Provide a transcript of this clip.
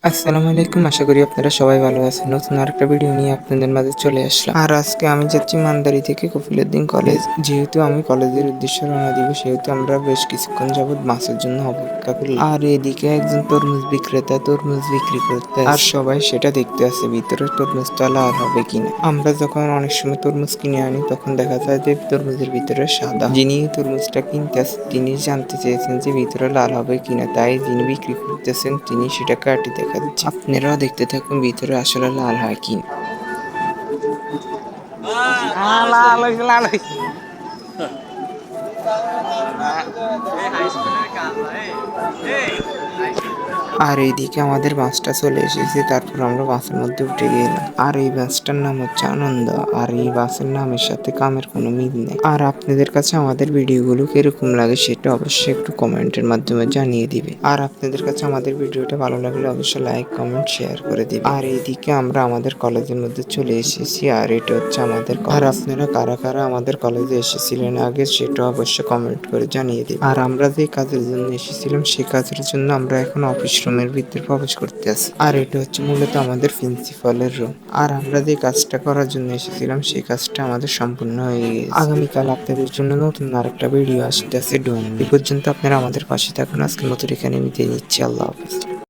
আসসালামু আলাইকুম। আশা করি আপনারা সবাই ভালো আছেন। নতুন আরেকটা ভিডিও নিয়ে আপনাদের মাঝে চলে আসলাম। আর আজকে আমি যাচ্ছি মান্দারি থেকে কফিলউদ্দিন কলেজ। যেহেতু আমি কলেজের উদ্দেশ্যে রওনা দিব, সেহেতু আমরা বেশ কিছুক্ষণ যাবত বাসের জন্য অপেক্ষা করি। আর এদিকে একজন তরমুজ বিক্রেতা তরমুজ বিক্রি করতে আর সবাই সেটা দেখতে আসে ভিতরে তরমুজটা লাল হবে কিনা। আমরা যখন অনেক সময় তরমুজ কিনে আনি, তখন দেখা যায় যে তরমুজের ভিতরে সাদা। যিনি তরমুজটা কিনতে আসে তিনি জানতে চেয়েছেন যে ভিতরে লাল হবে কিনা, তাই যিনি বিক্রি করতেছেন তিনি সেটা কাটি দেখাচ্ছেন। আপনারাও দেখতে থাকুন ভিতরে আসলে লাল হয় কি। লাল হয়েছে লাল হয়েছে। আর এইদিকে আমাদের বাসটা চলে এসেছে, তারপর আমরা বাসের মধ্যে উঠে গেলাম। আর এই বাসটার নাম হচ্ছে আনন্দ। আর এই বাসের নামের সাথে কামের কোনো মিল নেই। আর আপনাদের কাছে আমাদের ভিডিওগুলো কিরকম লাগে সেটা অবশ্যই একটু কমেন্টের মাধ্যমে জানিয়ে দিবে। আর আপনাদের কাছে আমাদের ভিডিওটা ভালো লাগলে অবশ্যই লাইক কমেন্ট শেয়ার করে দিবে। আর এইদিকে আমরা আমাদের কলেজের মধ্যে চলে এসেছি, আর এটা হচ্ছে আমাদের কলেজ। আর আপনারা কারা কারা আমাদের কলেজে এসেছিলেন আগে সেটা অবশ্যই কমেন্ট করে জানিয়ে দিবে। আর আমরা যে কাজের জন্য এসেছিলাম সেই কাজের জন্য আমরা এখন অফিস রুমের ভিতরে প্রবেশ করতে আছি। আর এটা হচ্ছে মূলত আমাদের প্রিন্সিপালের রুম। আর আমরা যে কাজটা করার জন্য এসেছিলাম সেই কাজটা আমাদের সম্পূর্ণ হয়ে গেছে। আগামীকাল আপনাদের জন্য নতুন আরেকটা ভিডিও আসতেছে ডোন। এই পর্যন্ত আপনারা আমাদের পাশে থাকুন। আজকের মতো এখানে বিদায় নিচ্ছি। আল্লাহ হাফেজ।